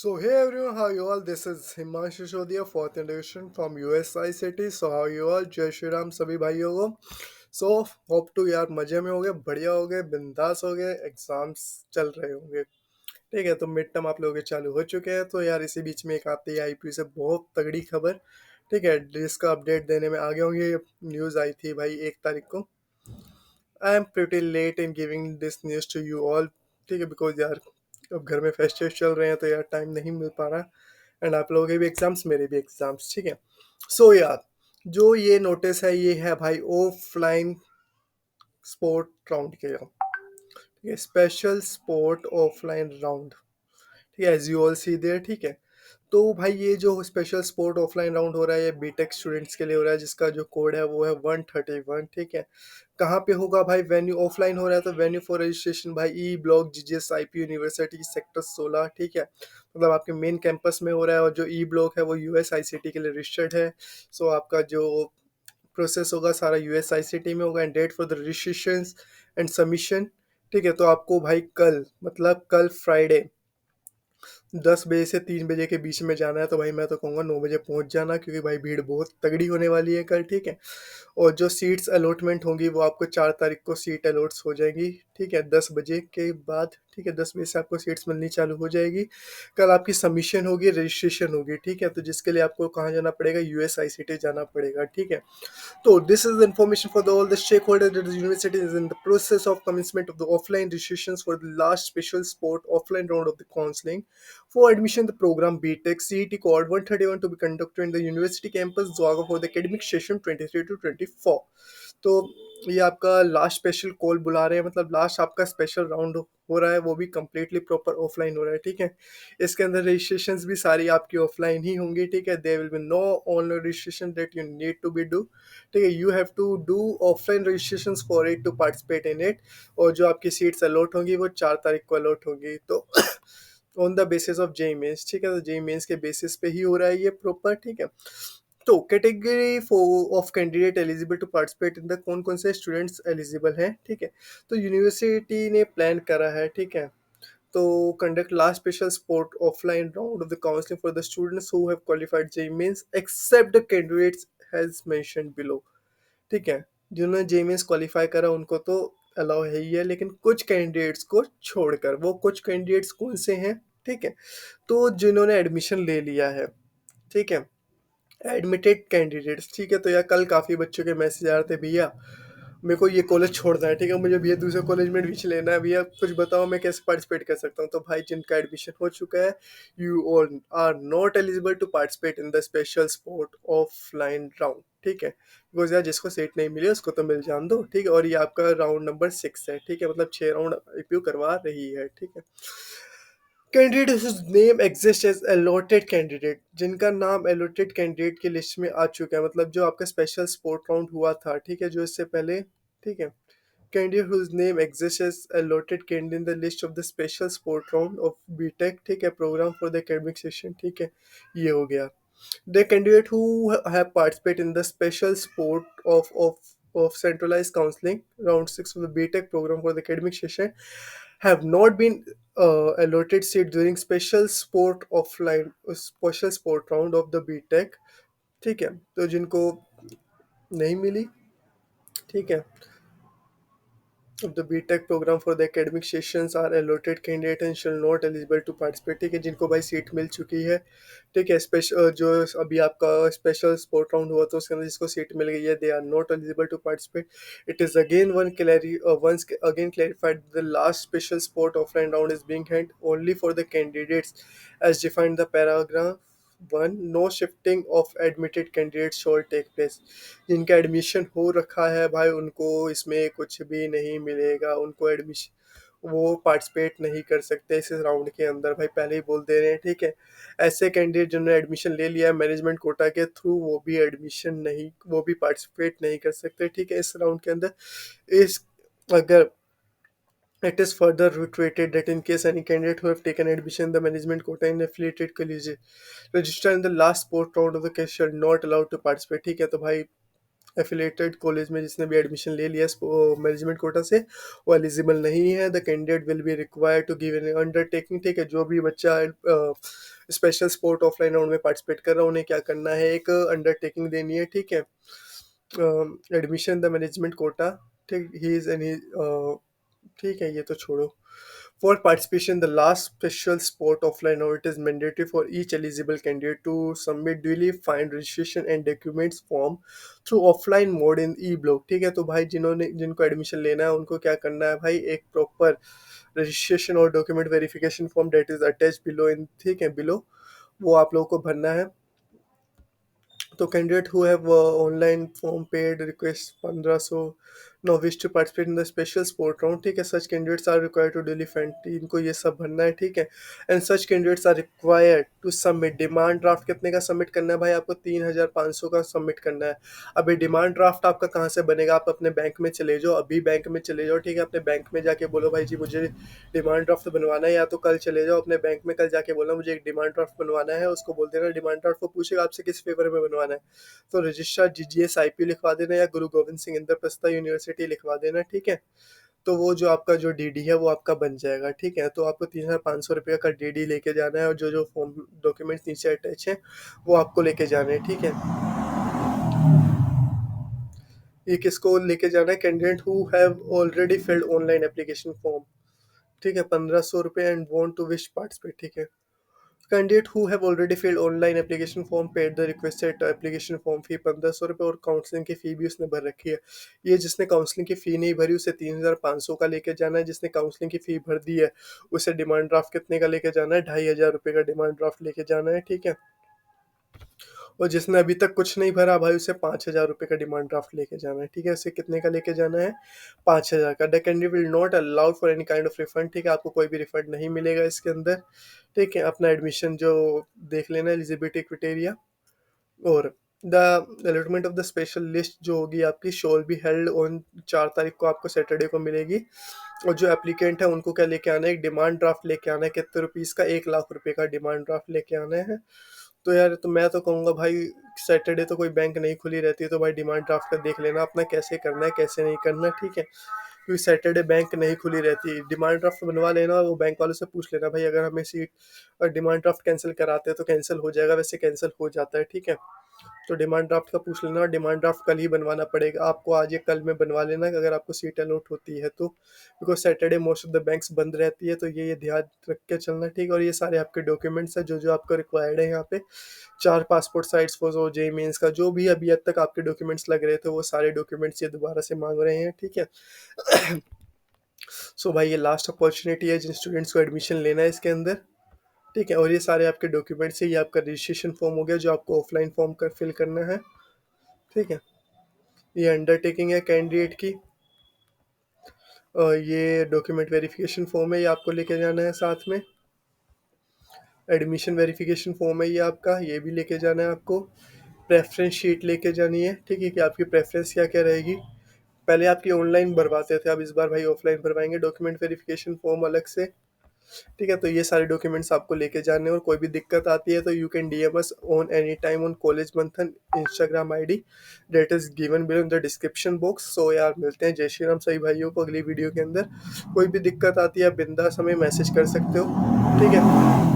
So hey everyone, how you all? This is Himanshu Shodhia, fourth generation from USI City. So how you all? जय श्री राम सभी भाइयों को. So hope to यार मजे में हो गए, बढ़िया हो गए, बिंदास हो गए, एग्जाम्स चल रहे होंगे. ठीक है, तो मिड टर्म आप लोगों के चालू हो चुके हैं. तो यार इसी बीच में एक आती है आईपीयू से बहुत तगड़ी खबर. ठीक है, जिसका अपडेट देने में आगे होंगे. न्यूज़ आई थी भाई 1 तारीख को. I am pretty late in giving this news to you all. ठीक है, बिकॉज यार अब घर में फेस्टिव चल रहे हैं तो यार टाइम नहीं मिल पा रहा. एंड आप लोगों के भी एग्जाम्स, मेरे भी एग्जाम्स. ठीक है. सो यार जो ये नोटिस है ये है भाई ऑफलाइन स्पोर्ट राउंड के लिए. ठीक है, स्पेशल स्पोर्ट ऑफलाइन राउंड. ठीक है, as you all see there. ठीक है, तो भाई ये जो स्पेशल स्पोर्ट ऑफलाइन राउंड हो रहा है ये बीटेक स्टूडेंट्स के लिए हो रहा है, जिसका जो कोड है वो है 131. ठीक है, कहाँ पे होगा भाई? वेन्यू ऑफलाइन हो रहा है तो वेन्यू फॉर रजिस्ट्रेशन भाई E block GGS IP university sector 16. ठीक है, मतलब आपके मेन कैंपस में हो रहा है. और जो ई ब्लॉक है वो यूएस आईसीटी के लिए रजिस्टर्ड है. सो आपका जो प्रोसेस होगा सारा यूएस आईसीटी में होगा. End date for the registration and submission. ठीक है, तो आपको भाई कल, मतलब कल फ्राइडे 10 बजे से 3 बजे के बीच में जाना है. तो भाई मैं तो कहूँगा 9 बजे पहुँच जाना, क्योंकि भाई भीड़ बहुत तगड़ी होने वाली है कल. ठीक है, और जो सीट्स अलॉटमेंट होंगी वो आपको 4 तारीख को सीट अलॉट्स हो जाएगी. ठीक है, 10 बजे के बाद. ठीक है, 10 बजे से आपको सीट्स मिलनी चालू हो जाएगी. कल आपकी सबमिशन होगी, रजिस्ट्रेशन होगी. ठीक है, तो जिसके लिए आपको कहाँ जाना पड़ेगा? यूएस आईसीटी जाना पड़ेगा. ठीक है, so this is the information for all the stakeholders that the university is in the process of commencement of the offline registrations for the last special sport offline round of the counseling for admission the program BTech CET code 131 to be conducted in the university campus Zwaga for the academic session 23 to 24. तो ये आपका last special call बुला रहे हैं, मतलब last आपका special round हो रहा है, वो भी कम्प्लीटली प्रॉपर ऑफलाइन हो रहा है. ठीक है, इसके अंदर रजिस्ट्रेशंस भी सारी आपकी ऑफलाइन ही होंगी. ठीक है, there will be no online registration that you need to be do. ठीक है, you have to do offline registration for it to participate in it. और जो आपकी सीट्स अलॉट होंगी वो 4 तारीख को अलॉट होगी. तो on the basis of JEE mains. ठीक है, तो जेई मेंस के बेसिस पे ही हो रहा है ये प्रॉपर. ठीक है, तो category of candidate eligible to participate in the कौन कौन से स्टूडेंट्स एलिजिबल हैं. ठीक है, तो यूनिवर्सिटी ने प्लान करा है. ठीक है, तो conduct last special sport offline round of the counseling for the students who have qualified JEE means except the candidates has mentioned below. ठीक है, जिन्होंने JEE means क्वालिफाई करा उनको तो अलाउ है ही है, लेकिन कुछ कैंडिडेट्स को छोड़कर. वो कुछ कैंडिडेट्स कौन से हैं? ठीक है, तो जिन्होंने एडमिशन ले लिया है. ठीक है, एडमिटेड कैंडिडेट्स. ठीक है, तो यार कल काफ़ी बच्चों के मैसेज आ रहे थे, भैया मेरे को ये कॉलेज छोड़ना है. ठीक है, मुझे भैया दूसरे कॉलेज में एडमिशन लेना है, भैया कुछ बताओ मैं कैसे पार्टिसिपेट कर सकता हूँ. तो भाई जिनका एडमिशन हो चुका है, you all are not eligible to participate in the special sport offline round. ठीक है, बिकॉज यार जिसको सीट नहीं मिली उसको तो मिल जान दो. ठीक है, और ये आपका राउंड नंबर 6 है. ठीक है, मतलब 6 राउंड आईपीयू करवा रही है. ठीक है, candidate whose name exist as allotted candidate, जिनका नाम अलॉटेड कैंडिडेट की लिस्ट में आ चुका है, मतलब जो आपका स्पेशल स्पोर्ट राउंड हुआ था. ठीक है, जो इससे पहले. ठीक है, candidate whose name exists as allotted candidate in the list of the special sport round of BTech. ठीक है, programme for the academic session. ठीक है, ये हो गया. The candidate who have participated in the special sport of centralized counseling round 6 of the BTech program for the academic session have not been allotted seat during special sport offline special sport round of the BTech. ठीक है, तो जिनको नहीं मिली. ठीक है, of the BTech program for the academic sessions are allotted candidate and shall not eligible to participate. ठीक है, जिनको भाई सीट मिल चुकी है. ठीक है, स्पेशल जो अभी आपका स्पेशल स्पोर्ट राउंड हुआ था उसके अंदर जिसको सीट मिल गई है, they are not eligible to participate. It is again once again clarified the last special sport offline round is being held only for the candidates as defined the paragraph 1. No shifting of admitted candidate shall take place. जिनका admission हो रखा है भाई उनको इसमें कुछ भी नहीं मिलेगा. उनको एडमिशन वो पार्टिसिपेट नहीं कर सकते इस राउंड के अंदर. भाई पहले ही बोल दे रहे हैं. ठीक है, ऐसे कैंडिडेट जिन्होंने एडमिशन ले लिया है मैनेजमेंट कोटा के थ्रू, वो भी एडमिशन नहीं, वो भी पार्टिसिपेट नहीं कर सकते. ठीक है, इस राउंड के अंदर. इस अगर it is further reiterated that in case any candidate who have taken admission in the management quota in affiliated colleges register in the last sport round of the case shall not allowed to participate. ठीक है, तो भाई affiliated college में जिसने भी admission ले लिया management quota से, वो एलिजिबल नहीं है। The candidate will be required to give an undertaking, ठीक है, जो भी बच्चा स्पेशल स्पोर्ट ऑफलाइन राउंड में पार्टिसिपेट कर रहा है उन्हें क्या करना है, एक अंडरटेकिंग देनी है, ठीक है। एडमिशन द मैनेजमेंट कोटा, ठीक, ही इज एनी, ठीक है, ये तो छोड़ो। For participation in the last special sport offline, or it is mandatory for each eligible candidate to submit duly find registration and documents form through offline mode in e-block, ठीक है। तो भाई जिनको एडमिशन लेना है उनको क्या करना है भाई, एक प्रॉपर रजिस्ट्रेशन और document verification form that is attach below in, ठीक है, बिलो, वो आप लोगों को भरना है। तो candidate who have online form paid request 1500 no wish to participate in the special sport round, ठीक है, such candidates are required to daily fund, इनको ये सब भरना है, ठीक है। And such candidates are required to submit demand draft, कितने का सबमिट करना है भाई, आपको 3500 का सबमिट करना है। अभी डिमांड ड्राफ्ट आपका कहाँ से बनेगा, आप अपने बैंक में चले जाओ, अभी बैंक में चले जाओ, ठीक है, अपने बैंक में जाके बोलो भाई जी मुझे डिमांड ड्राफ्ट बनवाना है, या तो कल चले जाओ अपने बैंक में, कल जाके बोलना मुझे एक डिमांड ड्राफ्ट बनवाना है, उसको बोल देना डिमांड ड्राफ्ट, वो पूछेगा आपसे किस फेवर में बनवाना है, तो रजिस्ट्रार जीजीएस आईपी लिखवा देना या गुरु गोविंद सिंह इंद्रप्रस्थ यूनिवर्सिटी लिखवा देना, ठीक है। तो वो जो आपका जो डीडी है वो आपका बन जाएगा, ठीक है। तो आपको 3500 रुपये का डीडी लेके जाना है, और जो जो फॉर्म डॉक्यूमेंट्स नीचे अटैच हैं वो आपको लेके जाने हैं, ठीक है। ये किसको लेके जाना है, candidate who have already filled online application form, ठीक है, 1500 रुपये and want to wish participate, ठीक है। Candidate who have already filled online application form paid the requested application form fee 1500 रुपये, और काउंसलिंग की फ़ी भी उसने भर रखी है। ये जिसने काउंसलिंग की फ़ी नहीं भरी उसे 3500 का लेके जाना है, जिसने काउंसलिंग की फ़ी भर दी है उसे डिमांड ड्राफ्ट कितने का लेके जाना है, 2500 रुपये का डिमांड ड्राफ्ट लेके जाना है, ठीक है। और जिसने अभी तक कुछ नहीं भरा भाई उसे 5000 रुपये का डिमांड ड्राफ्ट लेके जाना है, ठीक है। उसे कितने का लेके जाना है, 5000 का। The candidate will not allowed for any kind of refund, ठीक है, आपको कोई भी रिफंड नहीं मिलेगा इसके अंदर, ठीक है। अपना एडमिशन जो देख लेना, एलिजिबिलिटी क्राइटेरिया, और the allotment of the special list जो होगी आपकी शोल बी हेल्ड ऑन 4 तारीख को, आपको सैटरडे को मिलेगी। और जो एप्लीकेंट है उनको क्या लेके आना है, एक डिमांड ड्राफ्ट लेके आना है, कितने रुपीज़ का, 1 लाख रुपए का डिमांड ड्राफ्ट लेके आना है। तो यार तो मैं तो कहूँगा भाई, सैटरडे तो कोई बैंक नहीं खुली रहती है, तो भाई डिमांड ड्राफ्ट का देख लेना अपना कैसे करना है कैसे नहीं करना, ठीक है। क्योंकि सैटरडे बैंक नहीं खुली रहती, डिमांड ड्राफ्ट बनवा लेना, वो बैंक वालों से पूछ लेना भाई अगर हमें सीट डिमांड ड्राफ्ट कैंसिल कराते हैं तो कैंसिल हो जाएगा, वैसे कैंसिल हो जाता है, ठीक है। तो डिमांड ड्राफ्ट का पूछ लेना, और डिमांड ड्राफ्ट कल ही बनवाना पड़ेगा आपको, आज या कल में बनवा लेना अगर आपको सीट अलॉट होती है तो, because Saturday most of the banks बंद रहती है, तो ये ध्यान रख के चलना, ठीक है। और ये सारे आपके डॉक्यूमेंट्स हैं जो जो आपको रिक्वायर्ड है यहाँ पे, 4 पासपोर्ट साइज फोटो, जे मीन्स का जो भी अभी तक आपके डॉक्यूमेंट्स लग रहे थे वो सारे डॉक्यूमेंट्स ये दोबारा से मांग रहे हैं, ठीक है। सो भाई ये लास्ट अपॉर्चुनिटी है जिन स्टूडेंट्स को एडमिशन लेना है इसके अंदर, ठीक है। और ये सारे आपके डॉक्यूमेंट्स है, ये आपका रजिस्ट्रेशन फॉर्म हो गया जो आपको ऑफलाइन फॉर्म कर फिल करना है, ठीक है। ये अंडरटेकिंग है कैंडिडेट की, और ये डॉक्यूमेंट वेरिफिकेशन फॉर्म है, ये आपको लेके जाना है साथ में। एडमिशन वेरिफिकेशन फॉर्म है ये आपका, ये भी लेके जाना है आपको। प्रेफरेंस शीट लेके जानी है, ठीक है, कि आपकी प्रेफरेंस क्या क्या रहेगी। पहले आपकी ऑनलाइन भरवाते थे, अब इस बार भाई ऑफलाइन भरवाएंगे डॉक्यूमेंट वेरिफिकेशन फॉर्म अलग से, ठीक है। तो ये सारे डॉक्यूमेंट्स आपको लेके जाने हैं, और कोई भी दिक्कत आती है तो you can DM us on any time on college Manthan Instagram ID that is given below in the description box. So यार मिलते हैं, जय श्री राम सभी भाइयों को अगली वीडियो के अंदर। कोई भी दिक्कत आती है बिंदास हमें मैसेज कर सकते हो, ठीक है।